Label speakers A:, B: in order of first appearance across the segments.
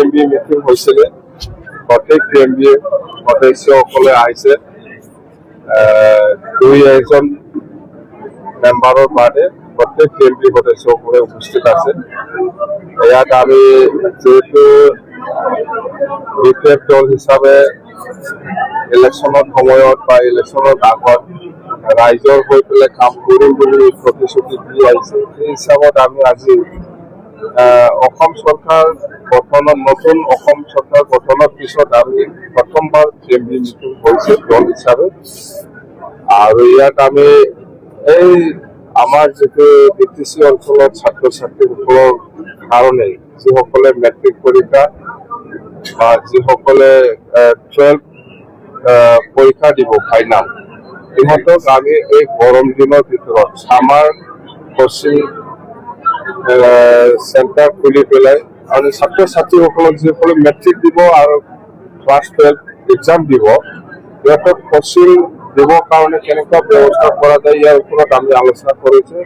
A: MB meeting হৈছিলে প্ৰত্যেক MB সদস্যসকলে আহিছে দুই-এজন মেম্বাৰৰ বাদে প্ৰত্যেক এমবি সদস্যসকলে উপস্থিত আছে। ইয়াত আমি যেহেতু বিপিএফ দল হিচাপে ইলেকশ্যনৰ সময়ত বা ইলেকশ্যনৰ আগত ৰাইজৰ হৈ পেলাই কাম কৰিম বুলি প্ৰতিশ্ৰুতি দি আহিছে। সেই হিচাপত আমি আজি অসম চৰকাৰ গঠনৰ নতুন অসম চৰকাৰ গঠনৰ পিছত আমি প্ৰথমবাৰ এমবি মিটিং হৈছে দল হিচাপে। আৰু ইয়াত আমি এই আমাৰ যিটো বিটিচি অঞ্চলত ছাত্ৰ ছাত্ৰীসকলৰ কাৰণে যিসকলে মেট্ৰিক পৰীক্ষা বা যিসকলে 12 পৰীক্ষা দিব ফাইনাল, সিহঁতক আমি এই গৰম দিনৰ ভিতৰত ছামাৰ কোচিং চেণ্টাৰ খুলি পেলাই আৰু ছাত্ৰ ছাত্ৰীসকলক যিসকলে মেট্ৰিক দিব আৰু ক্লাছ 12 এক্সাম দিব, সিহঁতক কোচিং দিবৰ কাৰণে কেনেকুৱা ব্যৱস্থা কৰা যায় ইয়াৰ ওপৰত আমি আলোচনা কৰিছোঁ।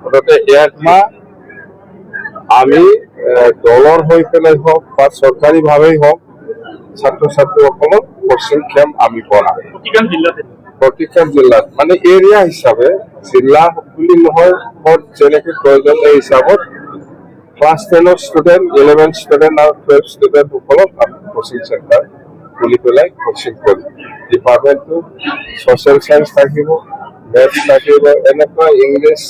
A: মুঠতে 1 মাহ আমি দলৰ হৈ পেলাই হওক বা চৰকাৰীভাৱেই হওক ছাত্ৰ ছাত্ৰীসকলক কোচিং কেম্প আমি কৰাম প্ৰতিখন জিলাত, মানে এৰিয়া হিচাপে, জিলা বুলি নহয়, যেনেকৈ প্ৰয়োজন এই হিচাপত ক্লাছ 10 ষ্টুডেণ্ট, 11 ষ্টুডেণ্ট আৰু 12 ষ্টুডেণ্টসকলক আমি কোচিং চেণ্টাৰ খুলি পেলাই কোচিং কৰিম। ডিপাৰ্টমেণ্টটো ছ'চিয়েল চায়েন্স থাকিব, মেথছ থাকিব, এনেকুৱা ইংলিছ,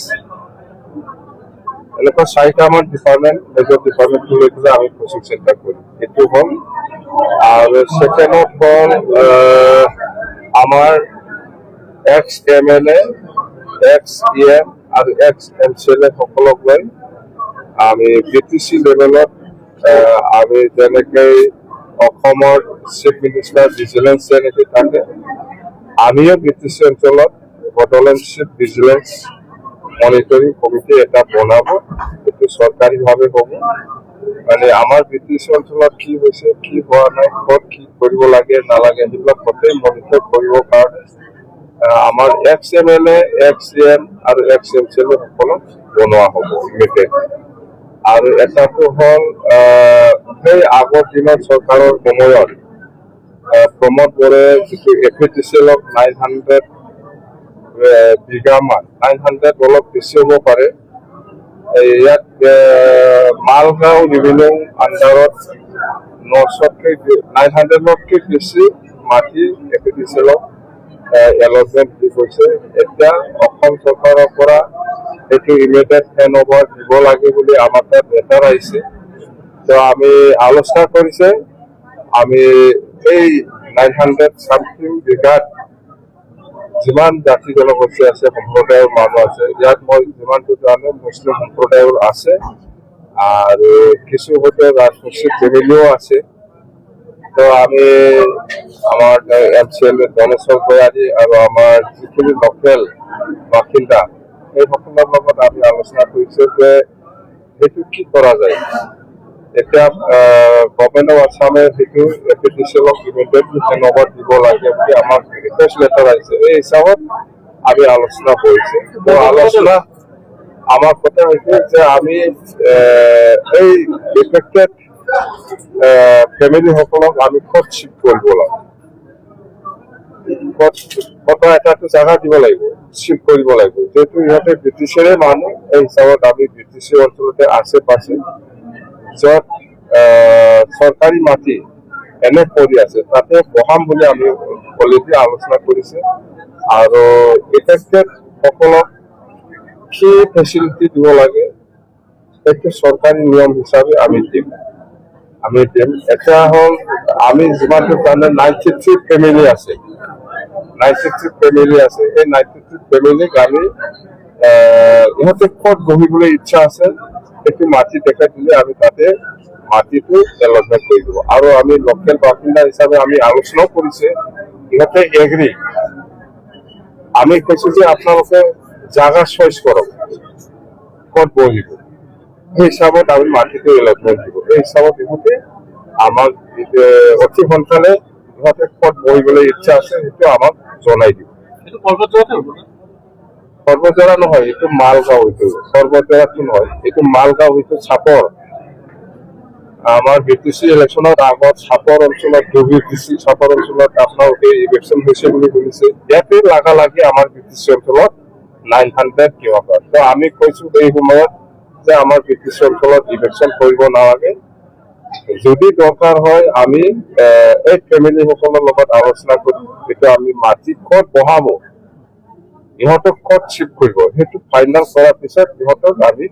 A: এনেকুৱা 4টামান ডিপাৰ্টমেণ্ট, মেজৰ ডিপাৰ্টমেণ্ট লৈ পেলাই আমি কোচিং চেণ্টাৰ কৰিম। এইটো হ'ল। আৰু ছেকেণ্ডত হ'ল আমাৰ এক্স MLA, এক্স EM আৰু এক্স MCLA সকলক লৈ আমি বিটিচি লেভেলত আমি যেনেকৈ অসমৰ চিফ মিনিষ্টাৰ ভিজিলেন্স যেনেকৈ থাকে, আমিও বিটিচি অঞ্চলত Bodoland chief vigilance monitoring committee এটা বনাব। এইটো চৰকাৰীভাৱে হ'ব। মানে আমাৰ বিটিচি অঞ্চলত কি হৈছে, কি হোৱা নাই, ক'ত কি কৰিব লাগে নালাগে, সেইবিলাক গোটেই মনিটৰ কৰিবৰ কাৰণে আমাৰ এক্স MLA, এক্স EM আৰু এক্স MCLA সকলক বনোৱা হ'ব কমিটি। আৰু এটাটো হ'ল সেই আগৰ দিনত চৰকাৰৰ সময়ত প্ৰমোদ বড়োৱে যিটো APTCLক 900 বিঘামান, 900 অলপ বেছি হ'ব পাৰে, ইয়াত মালগাঁও ৰেভিনিউ আণ্ডাৰত 900তকৈ বেছি মাটি APTCLক এলটমেণ্ট দি গৈছে। এতিয়া অসম চৰকাৰৰ পৰা এইটো ইমিডিয়েট হেণ্ড অভাৰ দিব লাগে বুলি আমাৰ তাত লেটাৰ আহিছে। তো আমি আলোচনা কৰিছে, আমি এই 900 চামথিং বিঘাত যিমান জাতি জনগোষ্ঠী আছে, সম্প্ৰদায়ৰ মানুহ আছে, ইয়াত মই যিমানটো জানো মুছলিম সম্প্ৰদায়ৰ আছে আৰু কিছু হয়তো ৰাজবংশী ফেমিলিও আছে। তো আমি আমাৰ MCLA ধনেশ্বৰ ভূঞানী আৰু আমাৰ যিখিনি লোকেল বাসিন্দা সেইসকলৰ লগত আমি আলোচনা কৰিছোঁ যে সেইটো কি কৰা যায়। এতিয়া গভৰ্ণমেণ্ট অফ আছামে সেইটো APTCLক ইমিডিয়েটলি হেণ্ড অভাৰ দিব লাগে বুলি আমাক ৰিকুৱেষ্ট লেটাৰ আহিছে। এই হিচাপত আমি আলোচনা কৰিছোঁ। তো আলোচনা আমাৰ কথা হৈছে যে আমি এই এফেক্টেড ফেমিলিসকলক আমি ক'ত শ্বিফ্ট কৰিব লাগে, ক'ত এটাটো জাগা দিব লাগিব, শ্বিফ্ট কৰিব লাগিব। যিহেতু ইহঁতে ব্ৰিটিছৰে মানুহ, এই হিচাপত আমি ব্ৰিটিছ অঞ্চলতে আছে পাছে য'ত চৰকাৰী মাটি এনে পৰি আছে তাতে বহাম বুলি আমি অলৰেডি আলোচনা কৰিছে। আৰু এফেক্টেড সকলক কি ফেচিলিটি দিব লাগে সেইটো চৰকাৰী নিয়ম হিচাপে আমি দিম। এটা হ'ল আমি যিমানটো জানো 93 ফেমিলি আছে, 93 ফেমিলি আছে। এই 93 ফেমিলিক আমি ইহঁতে ক'ত বহিবলৈ ইচ্ছা আছে সেইটো মাটি দেখাই দিলে আমি তাতে মাটিটো এলটমেণ্ট কৰি দিব। আৰু আমি লোকেল বাসিন্দা হিচাপে আমি আলোচনাও কৰিছে, ইহঁতে এগ্ৰী। আমি কৈছোঁ যে আপোনালোকে জাগা চইচ কৰক ক'ত বহিব, সেই হিচাপত আমি মাটিটো এলটমেণ্ট দিব। এই হিচাপত ইহঁতে আমাক অতি সোনকালে ইহঁতে ক'ত বহিবলৈ ইচ্ছা আছে সেইটো আমাক জনাই দিব। সৰ্বজৰা নহয়, এইটো মালগাঁও, এইটো সৰ্বজৰাটো নহয়, এইটো মালগাঁও, এইটো চাপৰ। আমাৰ বিটিচি ইলেকশ্যনৰ আগত চাপৰ অঞ্চলত WBTC চাপৰ অঞ্চলত আপোনালোকে ইলেকশ্যন হৈছে বুলি শুনিছে। ইয়াতে লাগালাগি আমাৰ বিটিচি অঞ্চলত 900 কিলোমিটাৰ। তো আমি কৈছো এই সময়ত যে আমাৰ বিটিচি অঞ্চলত ইলেকশ্যন কৰিব নালাগে। যদি দৰকাৰ হয় আমি এই ফেমিলিসকলৰ লগত আলোচনা কৰি যেতিয়া আমি মাটি ক'ত বহাব, ইহঁতক ক'ত চিফ্ট কৰিব, সেইটো ফাইনেল কৰাৰ পিছত ইহঁতক আমি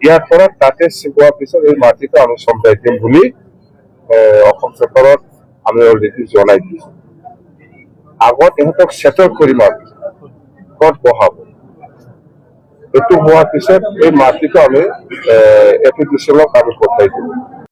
A: ইয়াৰ পৰা তাতে চিফ্ট হোৱাৰ পিছত এই মাটিটো আমি চম্ভাই দিম বুলি অসম চৰকাৰত আমি অলৰেডি জনাই দিছো। আগত ইহঁতক চেটেল কৰিম আমি ক'ত বহাব। এইটো হোৱাৰ পিছত এই মাটিটো আমি এপিডিচিএলক আমি পঠাই দিম।